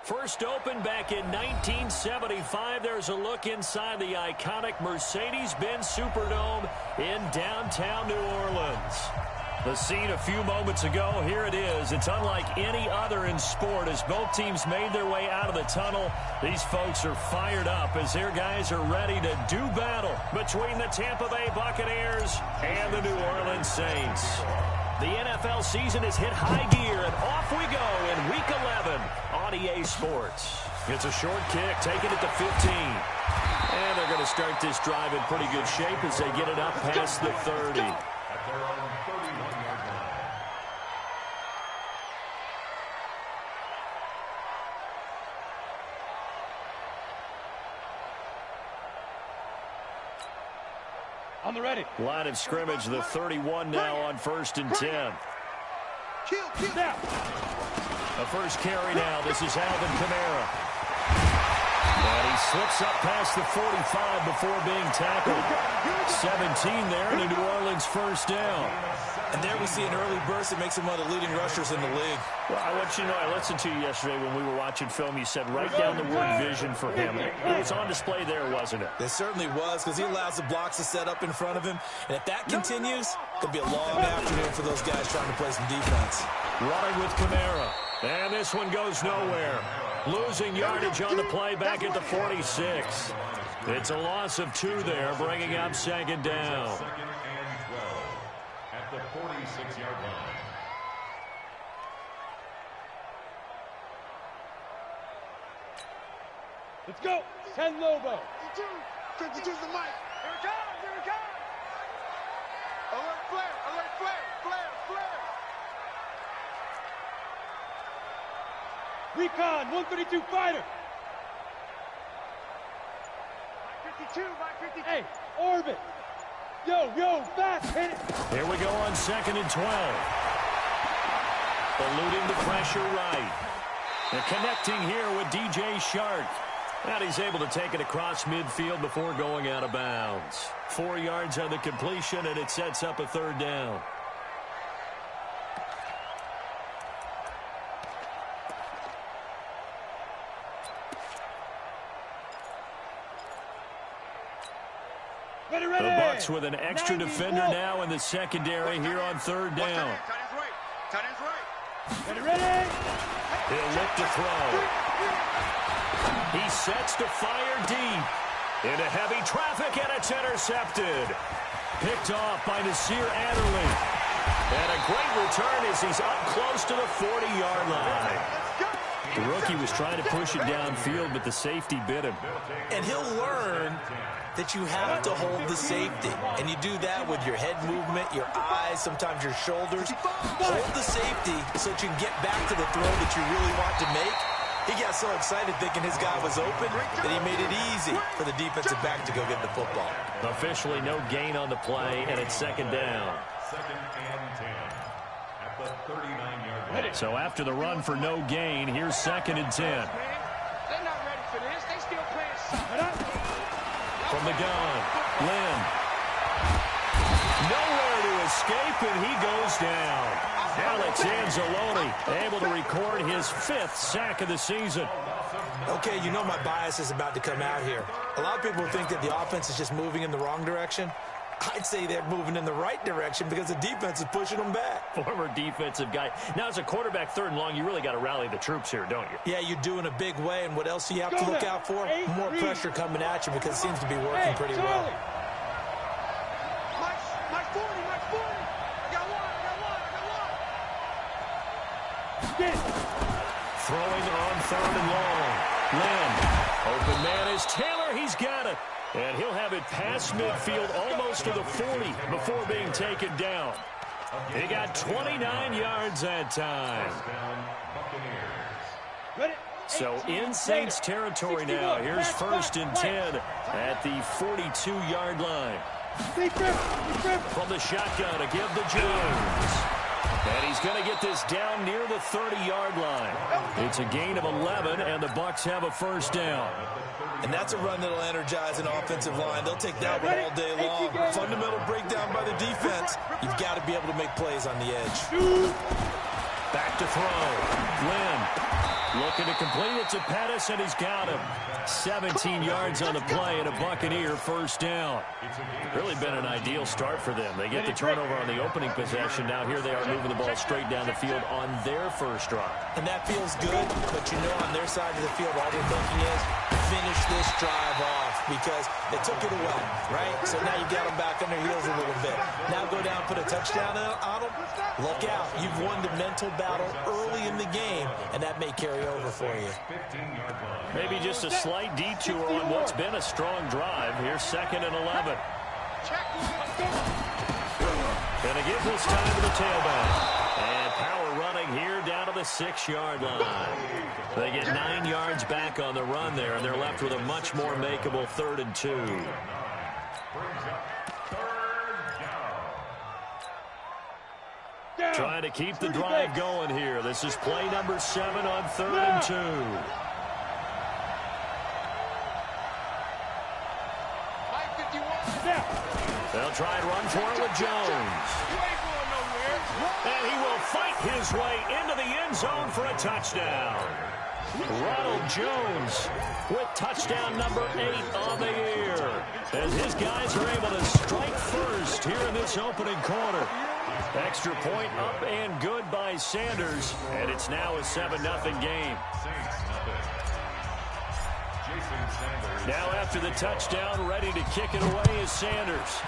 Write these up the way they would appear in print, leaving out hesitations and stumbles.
First opened back in 1975. There's a look inside the iconic Mercedes-Benz Superdome in downtown New Orleans. The scene a few moments ago, here it is. It's unlike any other in sport as both teams made their way out of the tunnel. These folks are fired up as their guys are ready to do battle between the Tampa Bay Buccaneers and the New Orleans Saints. The NFL season has hit high gear, and off we go in Week 11 on EA Sports. It's a short kick, taking it to 15. And they're going to start this drive in pretty good shape as they get it up past the 30. On the ready. Line of scrimmage, the 31 now on 1st and 10. Kill now. The first carry now. This is Alvin Kamara. And he slips up past the 45 before being tackled. 17 there, and a New Orleans first down. And there we see an early burst that makes him one of the leading rushers in the league. Well, I want you to know, I listened to you yesterday when we were watching film. You said write down the word vision for him. It was on display there, wasn't it? It certainly was, because he allows the blocks to set up in front of him. And if that continues, it could be a long afternoon for those guys trying to play some defense. Running with Kamara. And this one goes nowhere. Losing yardage on the play back at the 46. It's a loss of 2 there, bringing up 2nd down. At the 46-yard line. Let's go. 10 Lobo. 52's the mic. Here it comes. Here it comes. Alert flare. Alert flare. Flare. Flare. Recon. 132 fighter. By 52. By 52. Hey, orbit. Yo, fast. Hit it. Here we go on 2nd and 12. Eluding the pressure right. And connecting here with DJ Shark. And he's able to take it across midfield before going out of bounds. 4 yards on the completion, and it sets up a 3rd down. Ready. The Bucs with an extra defender now in the secondary here on 3rd down. Tight end's right. Ready. He'll look to throw. He sets to fire deep. Into heavy traffic, and it's intercepted. Picked off by Nasir Adderley. And a great return as he's up close to the 40-yard line. The rookie was trying to push it downfield, but the safety bit him. And he'll learn that you have to hold the safety. And you do that with your head movement, your eyes, sometimes your shoulders. Hold the safety so that you can get back to the throw that you really want to make. He got so excited thinking his guy was open that he made it easy for the defensive back to go get the football. Officially no gain on the play, and it's 2nd down. 2nd and 10. At the 39-yard line. So after the run for no gain, here's 2nd and 10. They're not ready for this. They still playing. From the gun, Lynn. Nowhere to escape, and he goes down. Alex Anzalone able to record his 5th sack of the season. Okay, you know my bias is about to come out here. A lot of people think that the offense is just moving in the wrong direction. I'd say they're moving in the right direction because the defense is pushing them back. Former defensive guy. Now, as a quarterback 3rd and long, you really got to rally the troops here, don't you? Yeah, you do in a big way, and what else do you have to look out for? More pressure coming at you because it seems to be working pretty well. Mike 40. I got one. Throwing on 3rd and long. Lynn. Open man is Taylor. He's got it. And he'll have it past midfield almost to the 40 before being taken down. He got 29 yards that time. So in Saints territory now. Here's 1st and 10 at the 42-yard line. From the shotgun to give to Jones. And he's going to get this down near the 30-yard line. It's a gain of 11, and the Bucs have a 1st down. And that's a run that'll energize an offensive line. They'll take that one all day long. Fundamental breakdown by the defense. You've got to be able to make plays on the edge. Back to throw. Lynn Looking to complete it to Pettis, and he's got him. 17 yards on the play and a Buccaneer first down. Really been an ideal start for them. They get the turnover on the opening possession. Now here they are moving the ball straight down the field on their first drive. And that feels good, but you know on their side of the field, all they're thinking is finish this drive off because they took it away, right? So now you got them back on their heels a little bit. Now go down, put a touchdown on them. Look out. You've won the mental battle early in the game, and that may carry over for you. Maybe just a slight detour on what's been a strong drive. Here's 2nd and 11. Gonna give this time to the tailback. And power running here down to the 6-yard line. They get 9 yards back on the run there, and they're left with a much more makeable 3rd and 2. Trying to keep the drive going here. This is play number 7 on 3rd and 2. They'll try and run for it with Jones. And he will fight his way into the end zone for a touchdown. Ronald Jones with touchdown number 8 on the year. As his guys are able to strike first here in this opening quarter. Extra point up and good by Sanders. And it's now a 7-0 game. Now after the touchdown, ready to kick it away is Sanders.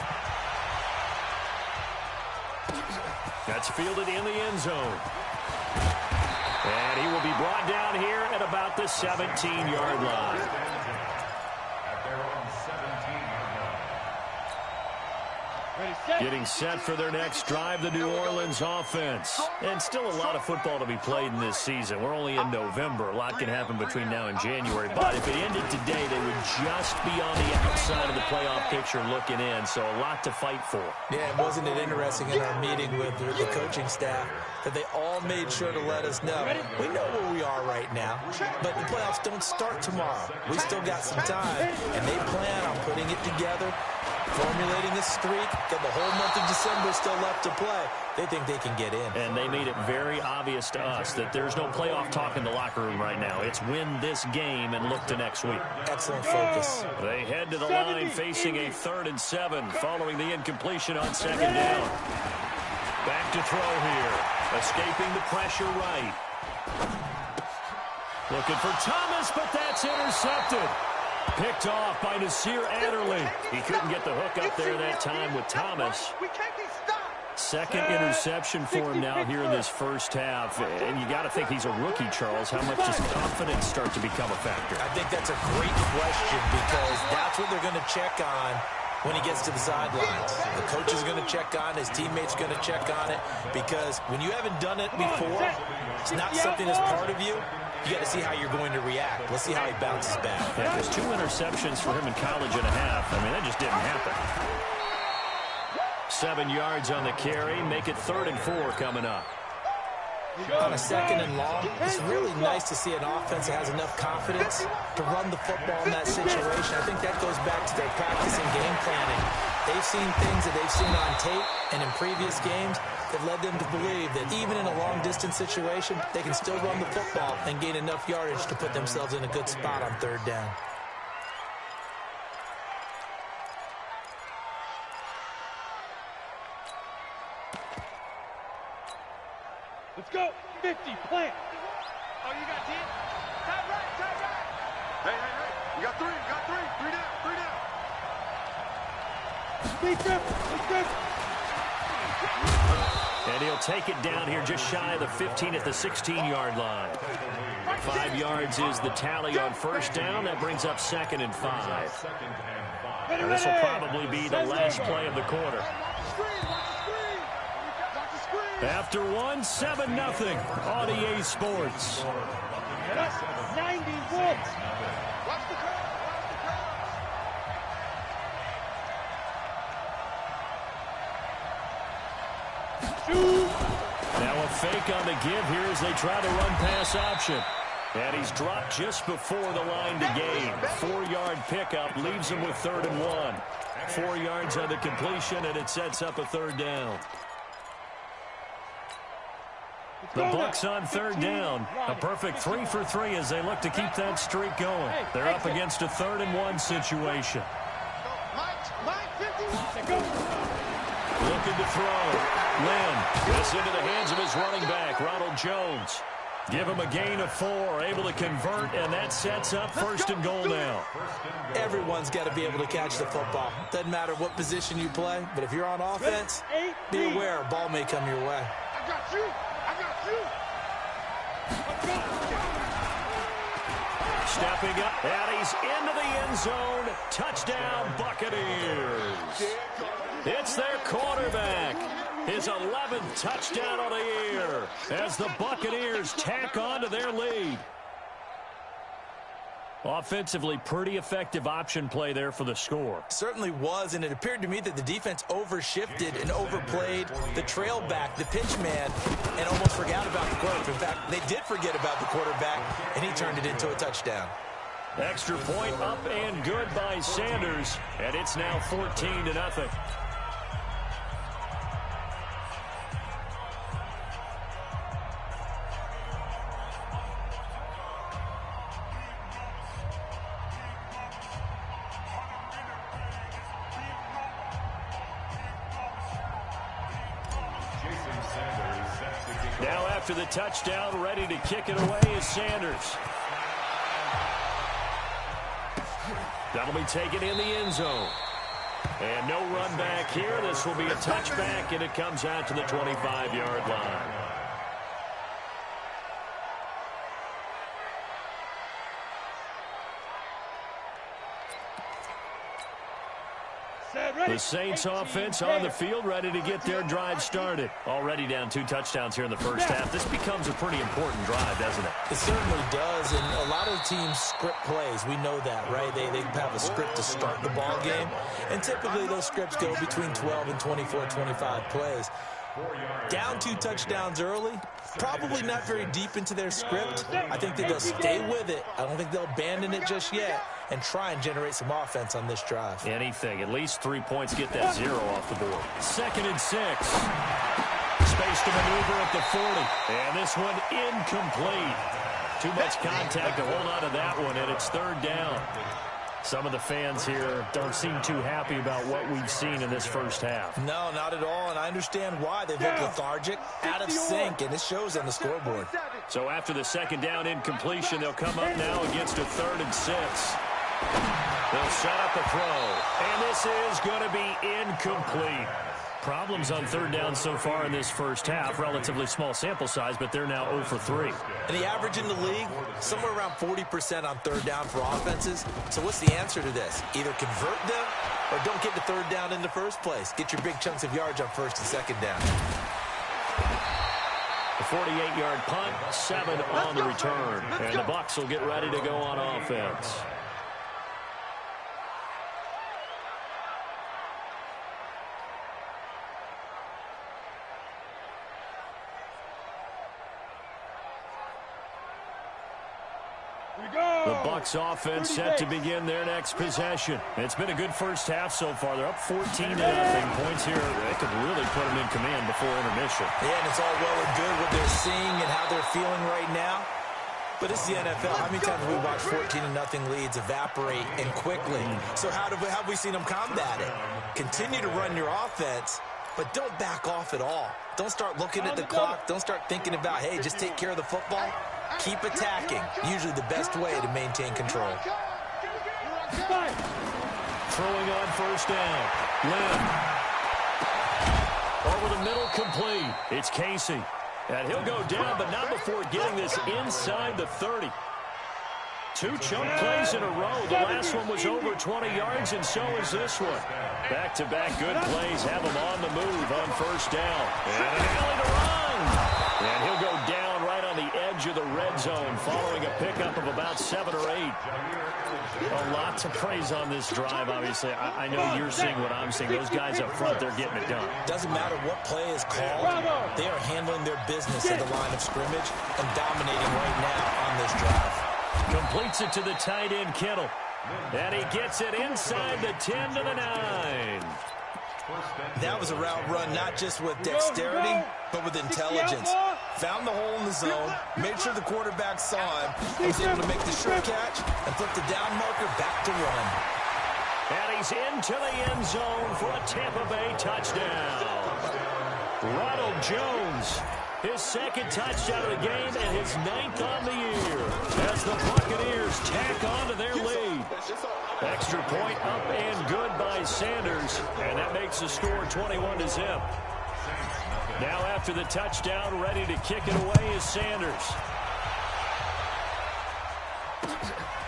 That's fielded in the end zone. And he will be brought down here at about the 17-yard line. Getting set for their next drive, the New Orleans offense. And still a lot of football to be played in this season. We're only in November. A lot can happen between now and January. But if it ended today, they would just be on the outside of the playoff picture looking in. So a lot to fight for. Yeah, wasn't it interesting in our meeting with the coaching staff that they all made sure to let us know. We know where we are right now, but the playoffs don't start tomorrow. We still got some time, and they plan on putting it together, formulating a streak, got the whole month of December still left to play. They think they can get in. And they made it very obvious to us that there's no playoff talk in the locker room right now. It's win this game and look to next week. Excellent focus. They head to the line facing a 3rd and 7 following the incompletion on 2nd down. Back to throw here. Escaping the pressure right. Looking for Thomas, but that's intercepted. Picked off by Nasir Adderley. He couldn't get the hook up there that time with Thomas. Second interception for him now here in this first half. And you got to think he's a rookie, Charles. How much does confidence start to become a factor? I think that's a great question because that's what they're going to check on when he gets to the sidelines. The coach is going to check on it. His teammates going to check on it because when you haven't done it before, it's not something that's part of you. You got to see how you're going to react. Let's see how he bounces back. Yeah, because 2 interceptions for him in college and a half. I mean, that just didn't happen. 7 yards on the carry. Make it 3rd and 4 coming up. On a 2nd and long, it's really nice to see an offense that has enough confidence to run the football in that situation. I think that goes back to their practice and game planning. They've seen things that they've seen on tape and in previous games that led them to believe that even in a long-distance situation, they can still run the football and gain enough yardage to put themselves in a good spot on 3rd down. Let's go. 50, plant. Oh, you got 10? Tight right, tight right. Hey. You got 3, you got 3. 3 down, 3 down. Speed grip. And he'll take it down here just shy of the 15 at the 16-yard line. 5 yards is the tally on 1st down. That brings up 2nd and 5. And this will probably be the last play of the quarter. After 1, 7-0 on EA Sports. 90 volts. Watch the crowd. Now a fake on the give here as they try to run pass option. And he's dropped just before the line to gain. 4-yard pickup leaves him with 3rd and 1. 4 yards on the completion, and it sets up a 3rd down. The Bucs on third down. A perfect 3 for 3 as they look to keep that streak going. They're up against a 3rd and 1 situation. Looking to throw. Lynn gets into the hands of his running back, Ronald Jones. Give him a gain of 4, able to convert, and that sets up 1st and goal now. Everyone's got to be able to catch the football. Doesn't matter what position you play, but if you're on offense, be aware a ball may come your way. I got you. Stepping up, and he's into the end zone. Touchdown, Buccaneers. It's their quarterback. His 11th touchdown of the year as the Buccaneers tack on to their lead. Offensively, pretty effective option play there for the score. Certainly was, and it appeared to me that the defense overshifted and overplayed the trail back, the pitch man, and almost forgot about the quarterback. In fact, they did forget about the quarterback, and he turned it into a touchdown. Extra point up and good by Sanders, and it's now 14-0. Now after the touchdown, ready to kick it away is Sanders. That'll be taken in the end zone. And no run back here. This will be a touchback, and it comes out to the 25-yard line. The Saints offense on the field, ready to get their drive started. Already down 2 touchdowns here in the first half. This becomes a pretty important drive, doesn't it? It certainly does, and a lot of teams script plays. We know that, right? They have a script to start the ball game, and typically those scripts go between 12 and 24, 25 plays. Down 2 touchdowns early, probably not very deep into their script. I think that they'll stay with it. I don't think they'll abandon it just yet and try and generate some offense on this drive. Anything. At least 3 points, get that 0 off the board. 2nd and 6. Space to maneuver at the 40. And this one incomplete. Too much contact to hold on to that one, and it's 3rd down. Some of the fans here don't seem too happy about what we've seen in this first half. No, not at all, and I understand why. They've looked lethargic, out of sync, and it shows on the scoreboard. So after the 2nd down incompletion, they'll come up now against a 3rd and 6. They'll set up a throw, and this is going to be incomplete. Problems on 3rd down so far in this first half. Relatively small sample size, but they're now 0 for 3. And the average in the league, somewhere around 40% on 3rd down for offenses. So what's the answer to this? Either convert them or don't get to 3rd down in the first place. Get your big chunks of yards on 1st and 2nd down. A 48-yard punt, 7 on the return. And the Bucs will get ready to go on offense. The Bucs offense set to begin their next possession. It's been a good first half so far. They're up 14-0. Points here. They could really put them in command before intermission. Yeah, and it's all well and good what they're seeing and how they're feeling right now. But it's the NFL. How many times have we watched 14-0 leads evaporate and quickly? So how have we seen them combat it? Continue to run your offense, but don't back off at all. Don't start looking at the clock. Don't start thinking about, hey, just take care of the football. Keep attacking. Usually the best way to maintain control. Throwing on 1st down. Lynn. Over the middle, complete. It's Casey. And he'll go down, but not before getting this inside the 30. 2 chunk plays in a row. The last one was over 20 yards, and so is this one. Back-to-back good plays have him on the move on 1st down. And an alley to run. And he'll go down right on the edge of the red zone following a pickup of about 7 or 8. A lot to praise on this drive, obviously. I know you're seeing what I'm seeing. Those guys up front, they're getting it done. Doesn't matter what play is called. They are handling their business at the line of scrimmage and dominating right now on this drive. Completes it to the tight end, Kittle. And he gets it inside the 10 to the 9. That was a route run not just with dexterity, but with intelligence. found the hole in the zone, made sure the quarterback saw him, and was able to make the short catch and flip the down marker back to run. And he's into the end zone for a Tampa Bay touchdown. Ronald Jones, his second touchdown of the game and his 9th on the year as the Buccaneers tack on to their lead. Extra point up and good by Sanders, and that makes the score 21-0. Now after the touchdown, ready to kick it away is Sanders.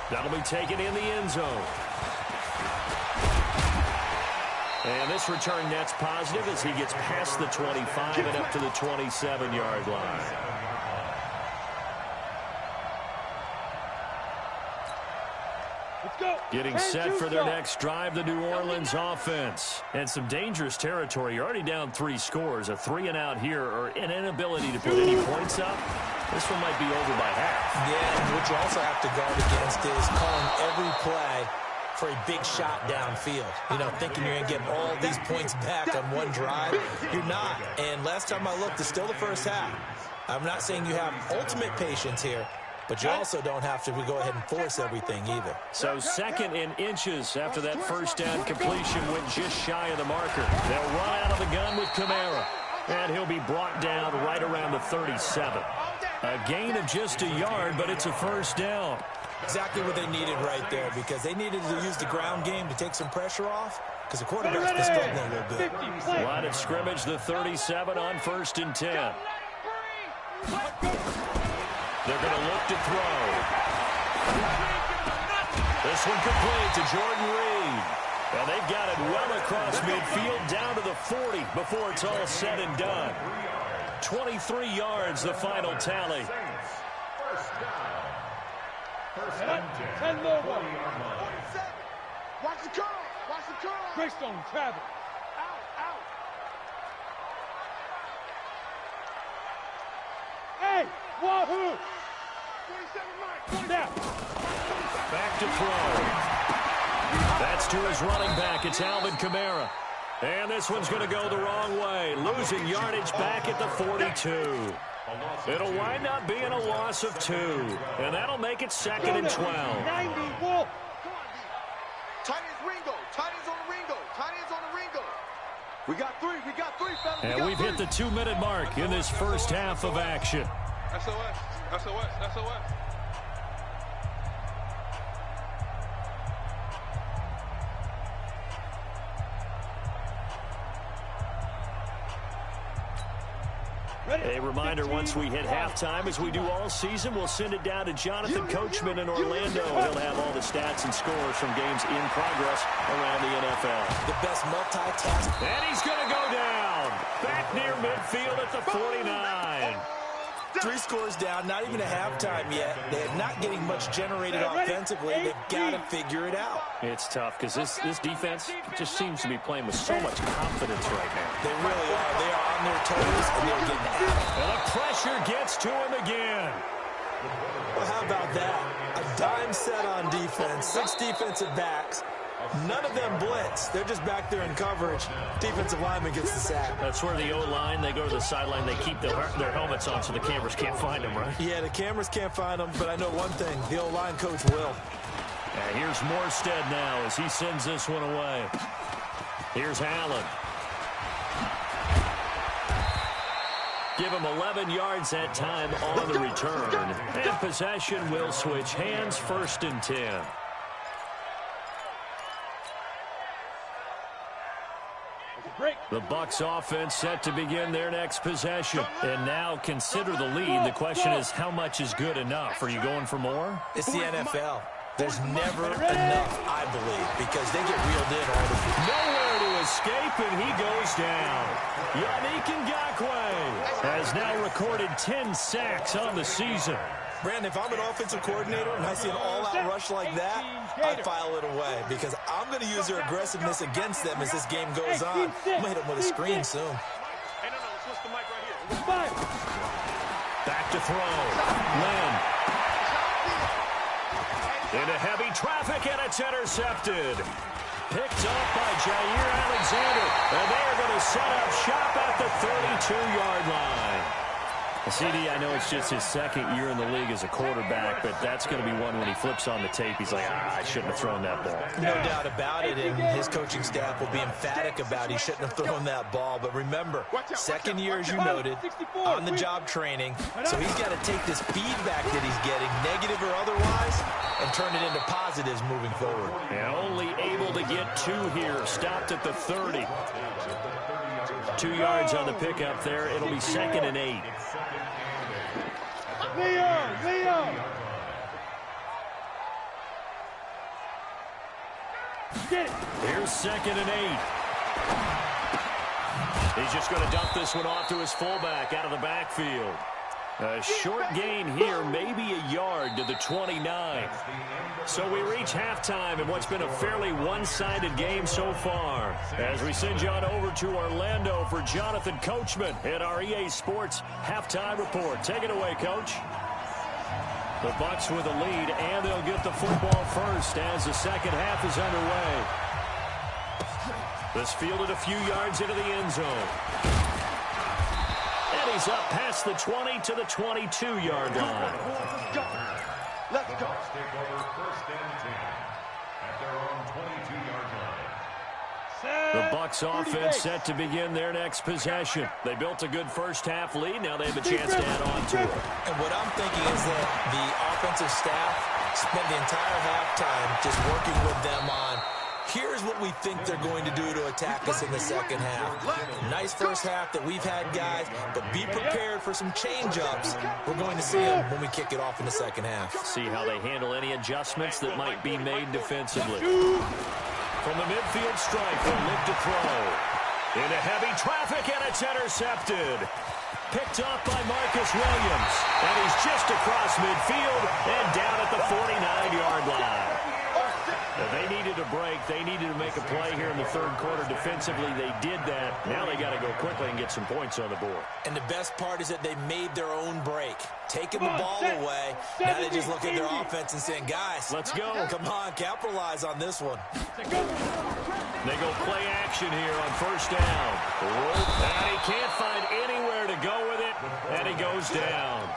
That'll be taken in the end zone. And this return net's positive as he gets past the 25 and up to the 27-yard line. Getting set for their next drive, the New Orleans offense. And some dangerous territory. You're already down 3 scores. A 3-and-out here or an inability to put any points up. This one might be over by half. Yeah, and what you also have to guard against is calling every play for a big shot downfield. You know, thinking you're going to get all these points back on one drive. You're not. And last time I looked, it's still the first half. I'm not saying you have ultimate patience here, but you also don't have to go ahead and force everything either. So 2nd in inches after that first down completion went just shy of the marker. They'll run out of the gun with Kamara, and he'll be brought down right around the 37. A gain of just a yard, but it's a first down. Exactly what they needed right there, because they needed to use the ground game to take some pressure off, because the quarterback's been struggling a little bit. Line of scrimmage, the 37 on 1st and 10. They're going to look to throw. This one complete to Jordan Reed. And they've got it well across midfield down to the 40 before it's all said and done. 23 yards, the final tally. First and 10 more. Watch the curl. Watch the curl. Greystone travel. Out. Hey, wahoo! 27 Mike. Now. Back to throw. That's to his running back. It's Alvin Kamara. And this one's going to go the wrong way. Losing yardage back at the 42. It'll wind up being a loss of 2. And that'll make it 2nd and 12. 90 Wolf. Tight ends Ringo. Tight ends on the Ringo. Tight ends on the Ringo. We got 3, fellas. And we've hit the 2-minute mark in this first half of action. SOS. A reminder, once we hit halftime, as we do all season, we'll send it down to Jonathan Coachman in Orlando. He'll have all the stats and scores from games in progress around the NFL. The best multitask. And he's going to go down. Back near midfield at the 49. 3 scores down, not even a halftime yet. They're not getting much generated offensively. They've got to figure it out. It's tough because this defense just seems to be playing with so much confidence right now. They really are. They are on their toes, and they're getting at it. And the pressure gets to him again. Well, how about that? A dime set on defense, 6 defensive backs. None of them blitz. They're just back there in coverage. Defensive lineman gets the sack. That's where the O-line, they go to the sideline, they keep their helmets on so the cameras can't find them, right? Yeah, the cameras can't find them, but I know one thing. The O-line coach will. And here's Morstead now as he sends this one away. Here's Allen. Give him 11 yards that time on the return. And possession will switch hands, 1st and 10. The Bucs offense set to begin their next possession. And now consider the lead. The question is, how much is good enough? Are you going for more? It's the NFL. There's never enough, I believe, because they get reeled in all the time. Nowhere to escape, and he goes down. Yannick Ngakoue has now recorded 10 sacks on the season. Brandon, if I'm an offensive coordinator and I see an all-out rush like that, I file it away because I'm going to use their aggressiveness against them as this game goes on. I'm going to hit them with a screen soon. Hey, no, switch the mic right here. Back to throw. Lynn. Into heavy traffic, and it's intercepted. Picked up by Jair Alexander, and they are going to set up shop at the 32-yard line. CD, I know it's just his second year in the league as a quarterback, but that's going to be one when he flips on the tape. He's like, I shouldn't have thrown that ball. No doubt about it, and his coaching staff will be emphatic about he shouldn't have thrown that ball. But remember, second year, as you noted, on-the-job training, so he's got to take this feedback that he's getting, negative or otherwise, and turn it into positives moving forward. And only able to get 2 here, stopped at the 30. 2 yards on the pickup there. It'll be 2nd and 8. Leo! Get it! Here's 2nd and 8. He's just going to dump this one off to his fullback out of the backfield. A short gain here, maybe a yard to the 29. So we reach halftime in what's been a fairly one-sided game so far. As we send you on over to Orlando for Jonathan Coachman at our EA Sports Halftime Report. Take it away, Coach. The Bucs with a lead, and they'll get the football first as the second half is underway. This fielded a few yards into the end zone. And he's up past the 20 to the 22-yard line. Let's go. Take over 1st and 10 at their own 22-yard line. The Bucs offense set to begin their next possession. They built a good first half lead. Now they have a chance to add on to it. And what I'm thinking is that the offensive staff spent the entire halftime just working with them on, here's what we think they're going to do to attack us in the second half. Nice first half that we've had, guys, but be prepared for some change-ups. We're going to see them when we kick it off in the second half. See how they handle any adjustments that might be made defensively. From the midfield stripe, they'll look to throw. Into heavy traffic, and it's intercepted. Picked up by Marcus Williams. And he's just across midfield and down at the 49-yard line. They needed a break. They needed to make a play here in the third quarter defensively. They did that. Now they got to go quickly and get some points on the board. And the best part is that they made their own break. Taking the ball away. Now they just look at their offense and saying, guys, let's go. Come on, capitalize on this one. They go play action here on first down. And he can't find anywhere to go with it, and he goes down.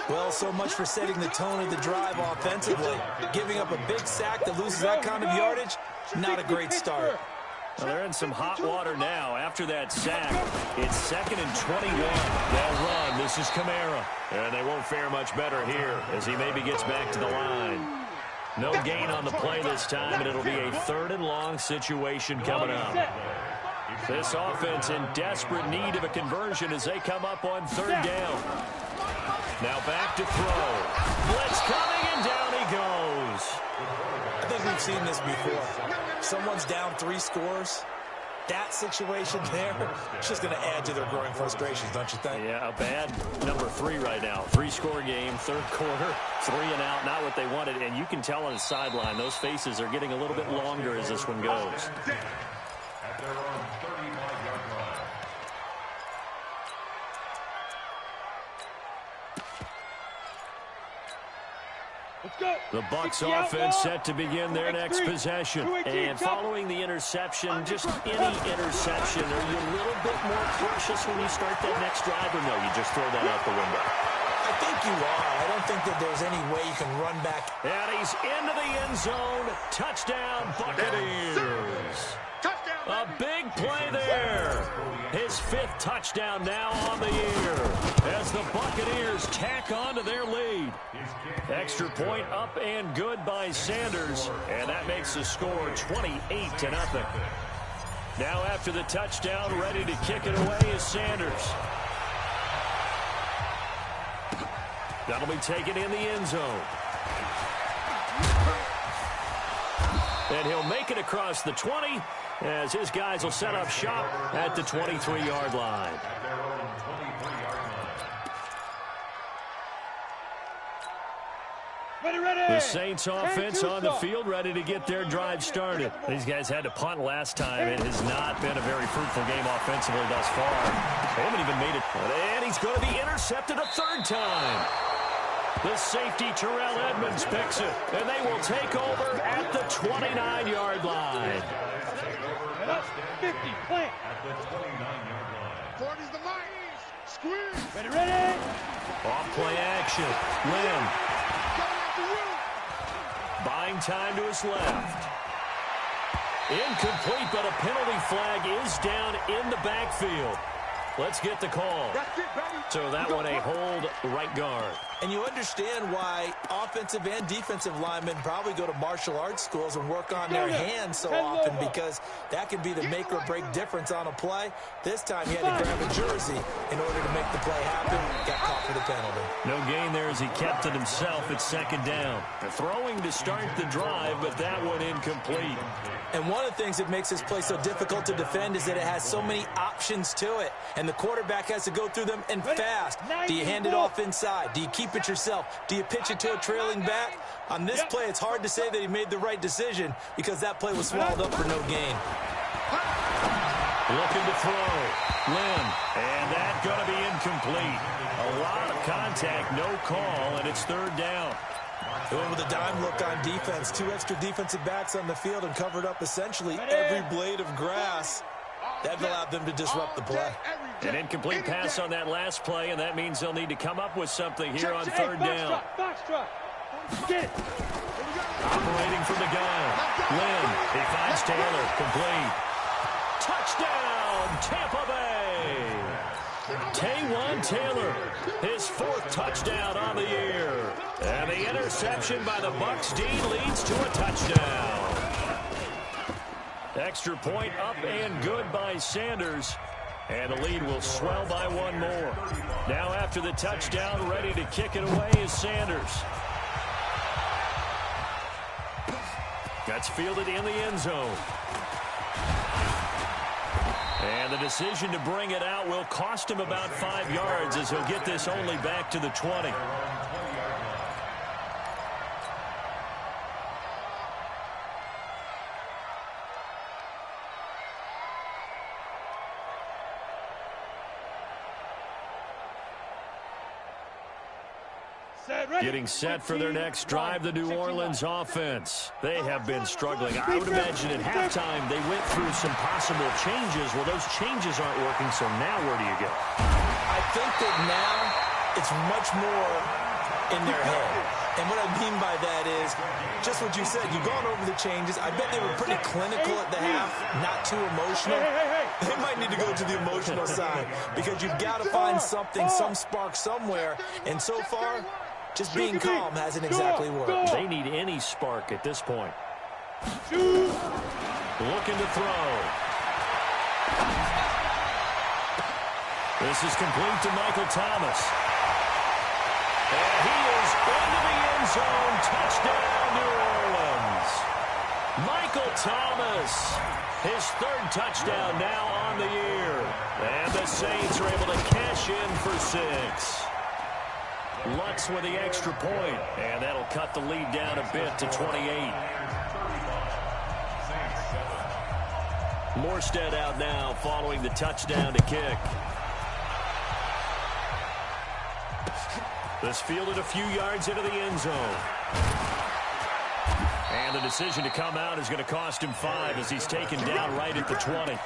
Well, so much for setting the tone of the drive offensively. Giving up a big sack that loses that kind of yardage, not a great start. Well, they're in some hot water now. After that sack, it's 2nd and 21. They'll run. This is Kamara. And they won't fare much better here as he maybe gets back to the line. No gain on the play this time, and it'll be a 3rd and long situation coming up. This offense in desperate need of a conversion as they come up on 3rd down. Now back to throw. Blitz coming, and down he goes. I think we've seen this before. Someone's down 3 scores. That situation there, it's just going to add to their growing frustrations, don't you think? Yeah, a bad number 3 right now. 3-score game, third quarter, 3 and out, not what they wanted. And you can tell on the sideline, those faces are getting a little bit longer as this one goes. At their own 35-yard line. The Bucs offense set to begin their next possession. And following the interception, just any interception, are you a little bit more cautious when you start that next drive, or no, you just throw that out the window? I think you are. I don't think that there's any way you can run back. And he's into the end zone. Touchdown, Buccaneers. A big play there. His 5th touchdown now on the year as the Buccaneers tack on to their lead. Extra point up and good by Sanders, and that makes the score 28-0. Now after the touchdown, ready to kick it away is Sanders. That'll be taken in the end zone. And he'll make it across the 20 as his guys will set up shop at the 23-yard line. The Saints offense on the field ready to get their drive started. These guys had to punt last time. It has not been a very fruitful game offensively thus far. They haven't even made it. And he's going to be intercepted a 3rd time. The safety, Terrell Edmonds, picks it, and they will take over at the 29-yard line. 50, plant. At the 29-yard line. 40's the mark. Squeeze. Ready, ready. Off play action. Lynn. Coming after you. Buying time to his left. Incomplete, but a penalty flag is down in the backfield. Let's get the call. That's it, baby. So that one a hold right guard. And you understand why offensive and defensive linemen probably go to martial arts schools and work on their hands so often, because that can be the make or break difference on a play. This time he had to grab a jersey in order to make the play happen. Got caught for the penalty. No gain there as he kept it himself at second down. Throwing to start the drive, but that one incomplete. And one of the things that makes this play so difficult to defend is that it has so many options to it, and the quarterback has to go through them and fast. Do you hand it off inside? Do you keep it yourself? Do you pitch it to a trailing back? On this play, it's hard to say that he made the right decision because that play was swallowed up for no gain. Looking to throw. Lynn. And that's going to be incomplete. A lot of contact, no call, and it's third down. They went with a dime look on defense. 2 extra defensive backs on the field and covered up essentially every blade of grass. That allowed them to disrupt the play. An incomplete pass on that last play, and that means they'll need to come up with something here on third down. Box truck. Get it. Operating from the gun. Lynn. He finds Taylor. Complete. Touchdown, Tampa Bay. Taywan Taylor, his 4th touchdown on the year. And the interception by the Bucs D leads to a touchdown. Extra point up and good by Sanders. And the lead will swell by 1 more. Now after the touchdown, ready to kick it away is Sanders. That's fielded in the end zone. And the decision to bring it out will cost him about 5 yards as he'll get this only back to the 20. Getting set for their next drive, the New Orleans offense. They have been struggling. I would imagine at halftime they went through some possible changes. Well, those changes aren't working, so now where do you go? I think that now it's much more in their head. And what I mean by that is just what you said. You've gone over the changes. I bet they were pretty clinical at the half, not too emotional. They might need to go to the emotional side because you've got to find something, some spark somewhere. And so far, just being calm hasn't exactly worked. They need any spark at this point. Looking to throw. This is complete to Michael Thomas. And he is into the end zone. Touchdown, New Orleans. Michael Thomas, his 3rd touchdown now on the year. And the Saints are able to cash in for 6. Lutz with the extra point, and that'll cut the lead down a bit to 28. Morstead out now following the touchdown to kick. This fielded a few yards into the end zone. And the decision to come out is going to cost him 5 as he's taken down right at the 20.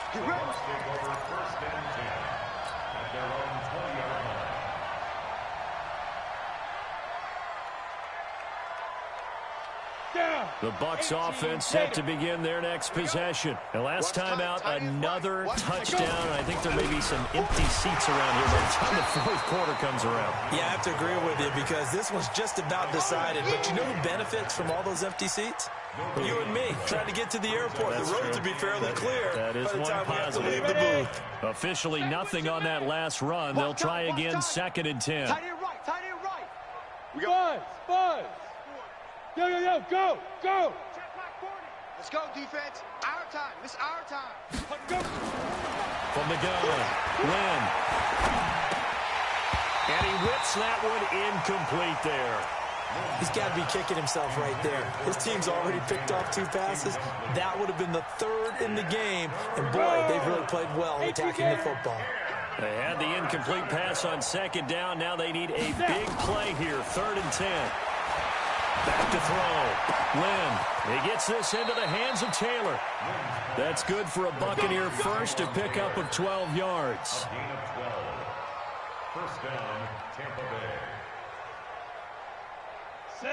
The Bucs offense set to begin their next possession. And last time out, another touchdown. I think there may be some empty seats around here by the time the 4th quarter comes around. Yeah, I have to agree with you because this one's just about decided. But you know who benefits from all those empty seats? You and me, trying to get to the airport. The roads would be fairly clear that is by the one time we have to positive. leave the booth. Officially nothing on that last run. They'll try again 2nd and 10. Tight end right, tight end right. We got Buzz. Yo, yo, yo, go, go. Let's go, defense. Our time. It's our time. Go. From the gun, Lynn. And he whips that one incomplete there. He's got to be kicking himself right there. His team's already picked off 2 passes. That would have been the 3rd in the game. And, boy, they've really played well attacking the football. They had the incomplete pass on 2nd down. Now they need a big play here, 3rd and 10. Back to throw. Lynn. He gets this into the hands of Taylor. That's good for a Buccaneer first, a pickup of 12 yards. First down, Tampa Bay.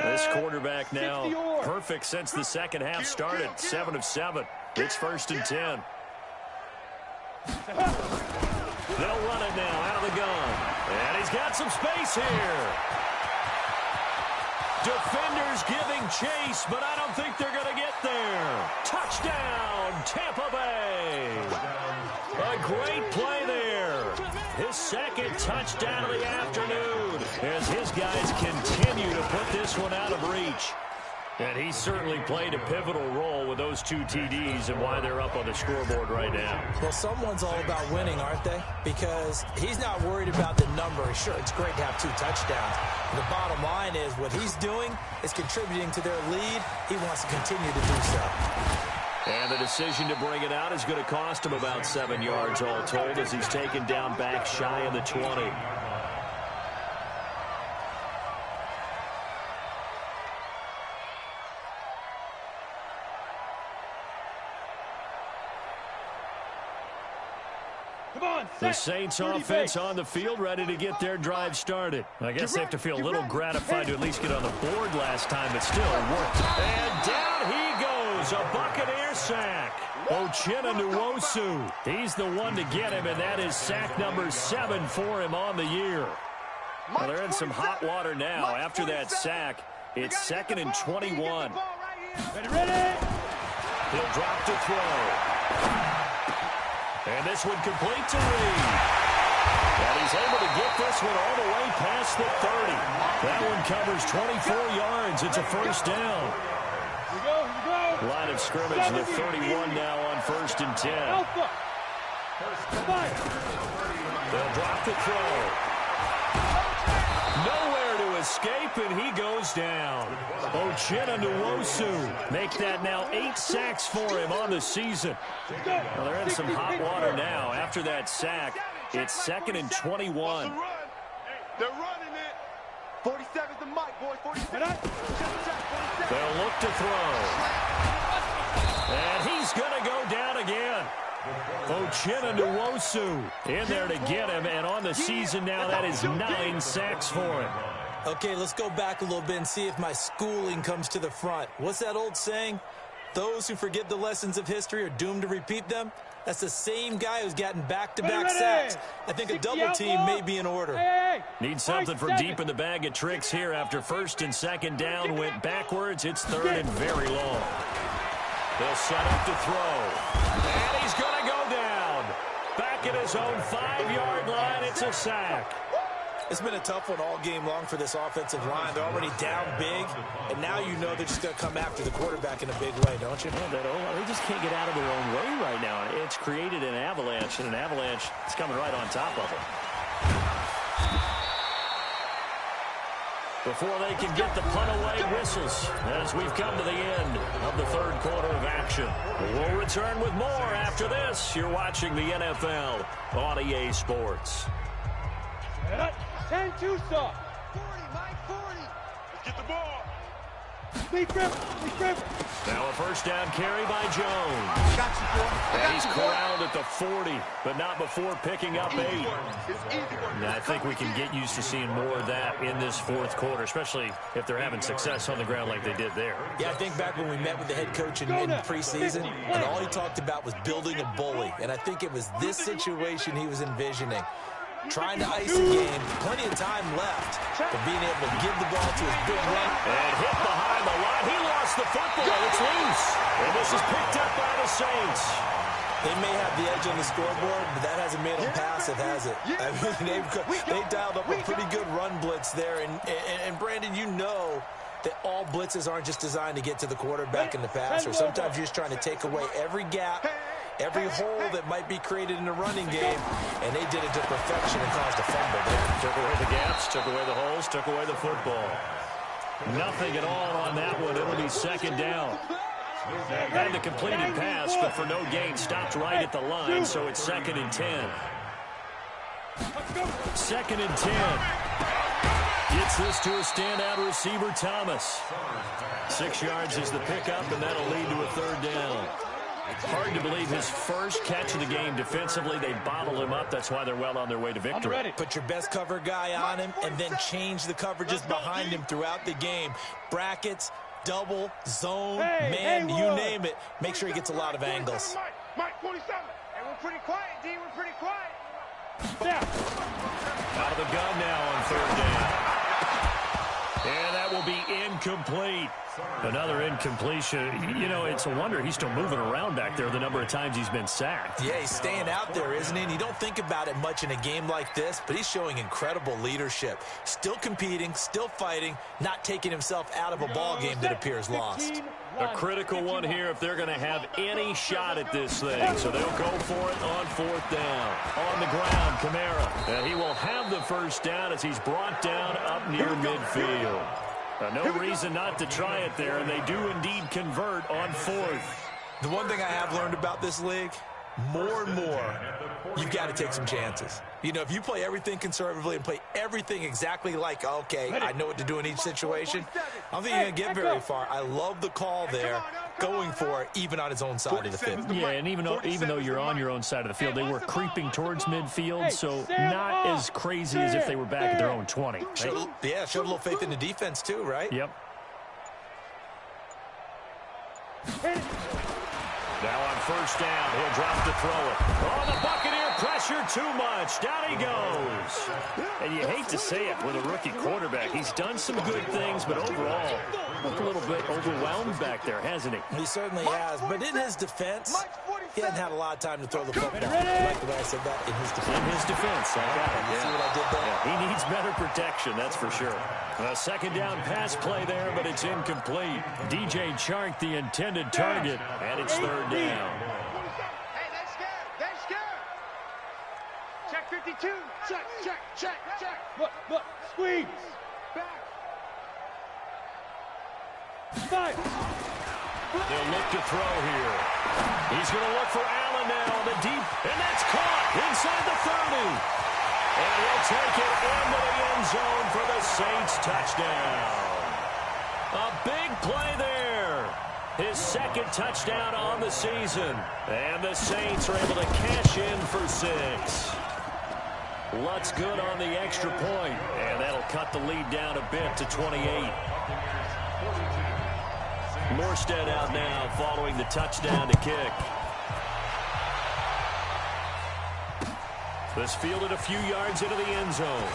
This quarterback now perfect since the second half started. 7 of 7. It's 1st and 10. They'll run it now out of the gun. And he's got some space here. Defenders giving chase, but I don't think they're going to get there. Touchdown, Tampa Bay. A great play there. His second touchdown of the afternoon as his guys continue to put this one out of reach. And he certainly played a pivotal role with those 2 TDs and why they're up on the scoreboard right now. Well, someone's all about winning, aren't they? Because he's not worried about the number. Sure, it's great to have 2 touchdowns. The bottom line is what he's doing is contributing to their lead. He wants to continue to do so. And the decision to bring it out is going to cost him about 7 yards all told as he's taken down back shy of the 20. The Saints offense on the field, ready to get their drive started. I guess they have to feel a little gratified to at least get on the board last time, but still worked. And down he goes, a Buccaneer sack. Uchenna Nwosu, he's the one to get him, and that is sack number 7 for him on the year. Well, they're in some hot water now. After that sack, it's 2nd and 21. Ready? He'll drop to throw. And this one complete to Reed. And he's able to get this one all the way past the 30. That one covers 24 yards. It's a 1st down. Here we go. Line of scrimmage, the 31 now on 1st and 10. Alpha. They'll drop the throw. Nowhere to escape, and he goes down. Uchenna Nwosu make that now 8 sacks for him on the season. Well, they're in some hot water now. After that sack, it's 2nd and 21. They're running it. 47's the mic, boys. 47. They'll look to throw. And he's going to go down again. Uchenna Nwosu in there to get him, and on the season now, that is 9 sacks for him. Okay, let's go back a little bit and see if my schooling comes to the front. What's that old saying? Those who forget the lessons of history are doomed to repeat them. That's the same guy who's gotten back-to-back sacks. I think a double team may be in order. Need something from deep in the bag of tricks here. After 1st and 2nd down went backwards, it's 3rd and very long. They'll set up to throw. And he's going to go down. Back at his own 5-yard line, it's a sack. It's been a tough one all game long for this offensive line. They're already down big, and now you know they're just going to come after the quarterback in a big way, don't you? Yeah, they just can't get out of their own way right now. It's created an avalanche, and an avalanche is coming right on top of them. Before they can get the punt away, whistles as we've come to the end of the 3rd quarter of action. We'll return with more after this. You're watching the NFL on EA Sports. 10 Tucson. 40, Mike, 40. Let's get the ball. Lead grip. Now a 1st down carry by Jones. Got you, boy. And he's corralled at the 40, but not before picking up 8. It's easy work. And I think we can get used to seeing more of that in this 4th quarter, especially if they're having success on the ground like they did there. Yeah, I think back when we met with the head coach in preseason, and all he talked about was building a bully. And I think it was this situation he was envisioning. Trying to ice the game, plenty of time left, but being able to give the ball to his big run. And hit behind the line. He lost the football. It's loose. And this is picked up by the Saints. They may have the edge on the scoreboard, but that hasn't made them passive, has it? I mean, they dialed up a pretty good run blitz there. And Brandon, you know that all blitzes aren't just designed to get to the quarterback and the passer. Sometimes you're just trying to take away every gap, every hole that might be created in the running game, and they did it to perfection and caused a fumble there. Took away the gaps, took away the holes, took away the football. Nothing at all on that one. It'll be 2nd down. Had the completed pass, but for no gain, stopped right at the line, so it's 2nd and 10. 2nd and 10. Gets this to a standout receiver, Thomas. 6 yards is the pickup, and that'll lead to a 3rd down. Hard to believe his first catch of the game defensively. They bottled him up. That's why they're well on their way to victory. Put your best cover guy on him and then change the coverages behind him throughout the game. Brackets, double, zone, man, you name it. Make sure he gets a lot of angles. Mike 47. Hey, we're pretty quiet, D. We're pretty quiet. Out of the gun now on third down. And that will be incomplete. Another incompletion. You know, it's a wonder he's still moving around back there the number of times he's been sacked. Yeah, he's staying out there, isn't he? And you don't think about it much in a game like this, but he's showing incredible leadership. Still competing, still fighting, not taking himself out of a ball game that appears lost. A critical one here if they're going to have any shot at this thing. So they'll go for it on fourth down. On the ground, Kamara. And he will have the first down as he's brought down up near midfield. No reason not to try it there, and they do indeed convert on fourth. The one thing I have learned about this league, more and more, you've got to take some chances. You know, if you play everything conservatively and play everything exactly like, okay, I know what to do in each situation, I don't think you're going to get very far. I love the call there, going for it, even on his own side of the field. Yeah, and even though you're on your own side of the field, they were creeping towards midfield, so not as crazy as if they were back at their own 20. Right? Showed a little faith in the defense too, right? Yep. Now on first down, he'll drop to throw it. Oh, the Buccaneer pressure too much. Down he goes. And you hate to say it with a rookie quarterback. He's done some good things, but overall, looked a little bit overwhelmed back there, hasn't he? He certainly has. But in his defense, he hadn't had a lot of time to throw the football. I like the way I said that, in his defense. In his defense, I got it. You see what I did there? Yeah, he needs better protection, that's for sure. A second down pass play there, but it's incomplete. DJ Chark, the intended target, and it's third down. Hey, they're scared. They're scared. Check 52. Check. Look, squeeze. Back. Five. They'll look to throw here. He's going to look for Allen now on the deep, and that's caught inside the 30. And he'll take it into the end zone for the Saints touchdown. A big play there. His second touchdown on the season. And the Saints are able to cash in for 6. Lutz good on the extra point, and that'll cut the lead down a bit to 28. Morstead out now following the touchdown to kick. This fielded a few yards into the end zone.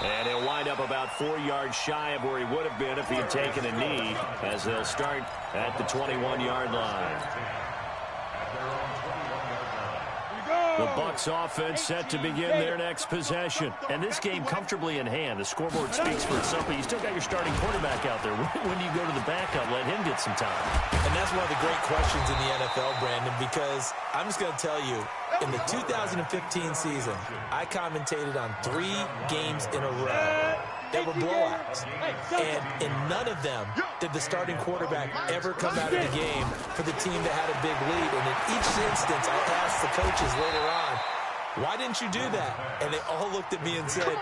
And he'll wind up about 4 yards shy of where he would have been if he had taken a knee, as they'll start at the 21-yard line. The Bucs offense set to begin their next possession. And this game comfortably in hand. The scoreboard speaks for itself, but you still got your starting quarterback out there. When do you go to the backup? Let him get some time. And that's one of the great questions in the NFL, Brandon, because I'm just going to tell you, in the 2015 season, I commentated on 3 games in a row that were blowouts. And in none of them did the starting quarterback ever come out of the game for the team that had a big lead. And in each instance, I asked the coaches later on, why didn't you do that? And they all looked at me and said,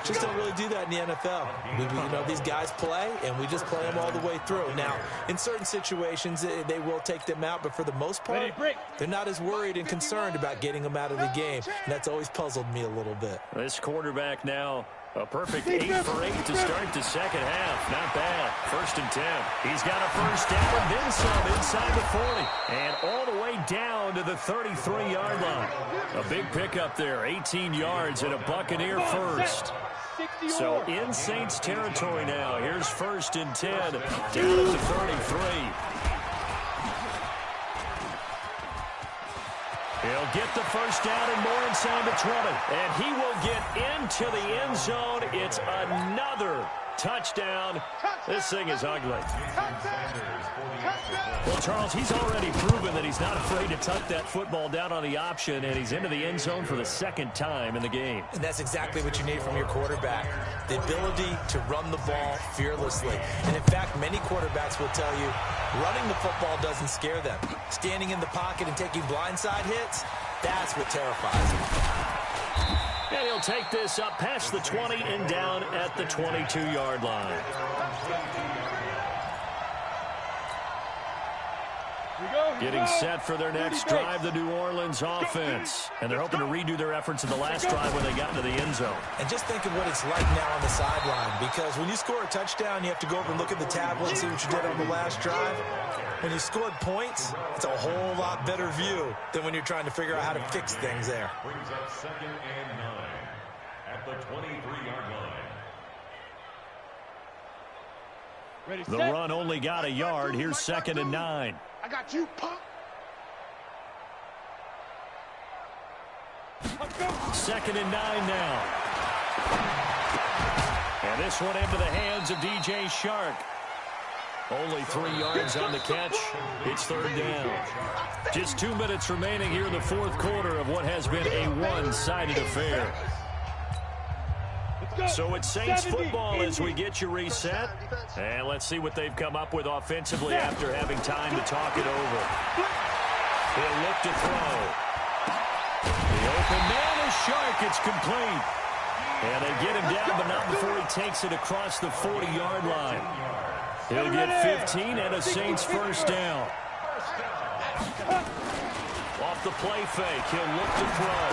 just don't really do that in the NFL. You know, these guys play, and we just play them all the way through. Now, in certain situations, they will take them out, but for the most part, they're not as worried and concerned about getting them out of the game. And that's always puzzled me a little bit. This quarterback now, a perfect 8 for 8 to start the second half. Not bad. 1st and 10. He's got a first down and then some inside the 40. And all the way down to the 33-yard line. A big pickup there. 18 yards and a Buccaneer first. So in Saints territory now. Here's 1st and 10 down at the 33. He'll get the first down and more inside the 20. And he will get into the end zone. It's another touchdown. This thing is ugly. Well, Charles, he's already proven that he's not afraid to tuck that football down on the option, and he's into the end zone for the 2nd time in the game. And that's exactly what you need from your quarterback, the ability to run the ball fearlessly. And in fact, many quarterbacks will tell you running the football doesn't scare them. Standing in the pocket and taking blindside hits, that's what terrifies them. And he'll take this up past the 20 and down at the 22-yard line. Getting set for their next drive, the New Orleans offense. And they're hoping to redo their efforts in the last drive when they got into the end zone. And just think of what it's like now on the sideline, because when you score a touchdown, you have to go over and look at the tablet and see what you did on the last drive. When you scored points, it's a whole lot better view than when you're trying to figure out how to fix things there. Brings up 2nd and 9 at the 23-yard line. Ready, The set. run only got a yard. Here's 2nd and 9. I got you, punk. 2nd and 9 now. And this one into the hands of DJ Shark. Only 3 yards on the catch. It's 3rd down. Just 2 minutes remaining here in the 4th quarter of what has been a one-sided affair. So it's Saints football as we get you reset. And let's see what they've come up with offensively after having time to talk it over. He'll look to throw. The open man is Shark. It's complete. And they get him down, but not before he takes it across the 40-yard line. He'll get 15 and a Saints first down. Off the play fake, he'll look to throw.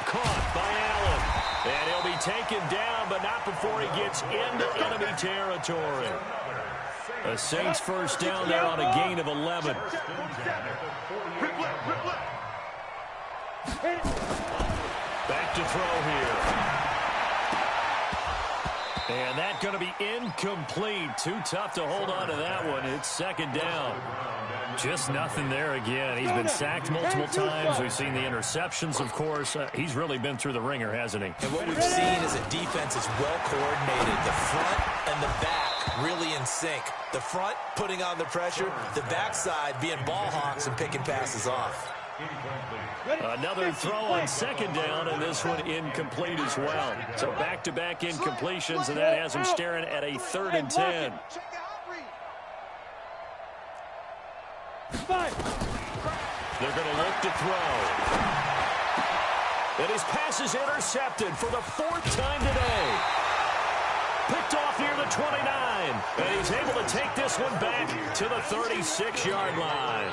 Caught by Allen. And he'll be taken down, but not before he gets into enemy territory. A Saints first down there on a gain of 11. Back to throw here. And that's going to be incomplete. Too tough to hold on to that one. It's 2nd down. Just nothing there again. He's been sacked multiple times. We've seen the interceptions, of course. He's really been through the ringer, hasn't he? And what we've seen is a defense is well coordinated. The front and the back really in sync. The front putting on the pressure. The backside being ball hawks and picking passes off. Another throw on 2nd down, and this one incomplete as well. So back-to-back incompletions, and that has him staring at a 3rd and 10. They're going to look to throw. And his pass is intercepted for the 4th time today. Picked off near the 29. And he's able to take this one back to the 36-yard line.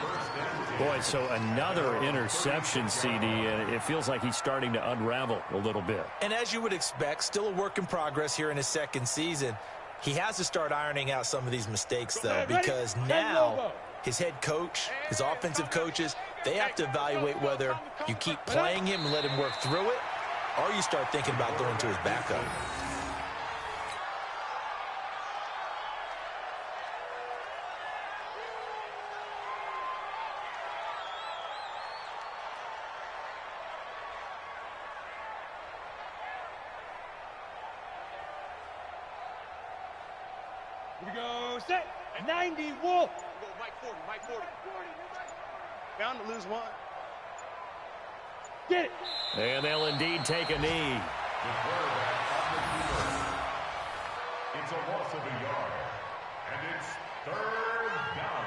Boy, so another interception, CD, and it feels like he's starting to unravel a little bit. And as you would expect, still a work in progress here in his 2nd season. He has to start ironing out some of these mistakes, though, because now his head coach, his offensive coaches, they have to evaluate whether you keep playing him and let him work through it, or you start thinking about going to his backup. Here we go, set. 90, Wolf. Go, Mike 40, Mike 40. Bound to lose one. Get it. And they'll indeed take a knee. It's a loss of a yard, and it's 3rd down.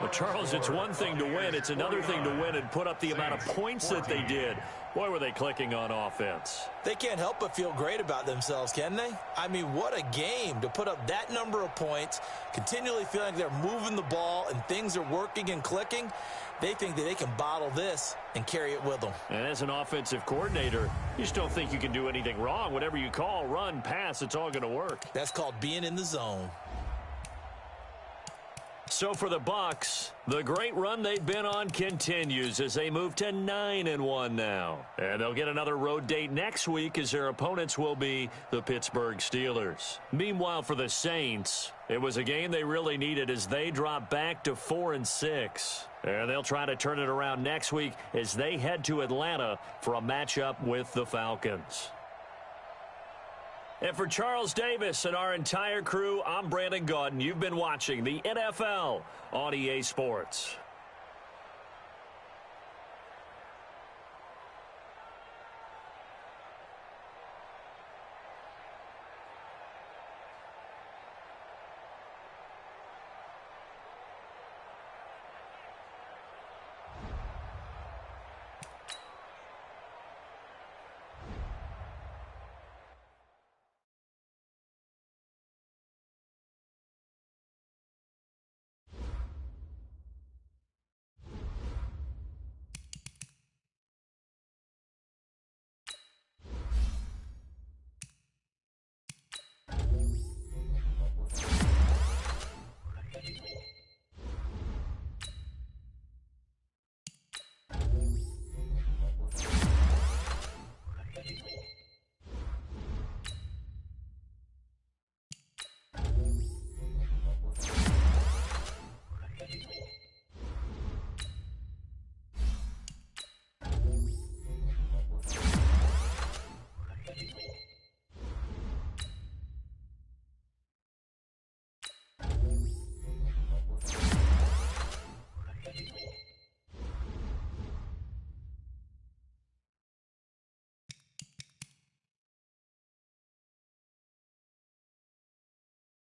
Well, Charles, it's one thing to win. It's another thing to win and put up the amount of points that they did. Boy, were they clicking on offense. They can't help but feel great about themselves, can they? I mean, what a game to put up that number of points, continually feeling they're moving the ball and things are working and clicking. They think that they can bottle this and carry it with them. And as an offensive coordinator, you just don't think you can do anything wrong. Whatever you call, run, pass, it's all going to work. That's called being in the zone. So for the Bucs, the great run they've been on continues as they move to 9-1 now. And they'll get another road date next week as their opponents will be the Pittsburgh Steelers. Meanwhile, for the Saints, it was a game they really needed as they drop back to 4-6. And they'll try to turn it around next week as they head to Atlanta for a matchup with the Falcons. And for Charles Davis and our entire crew, I'm Brandon Gaudin. You've been watching the NFL on EA Sports.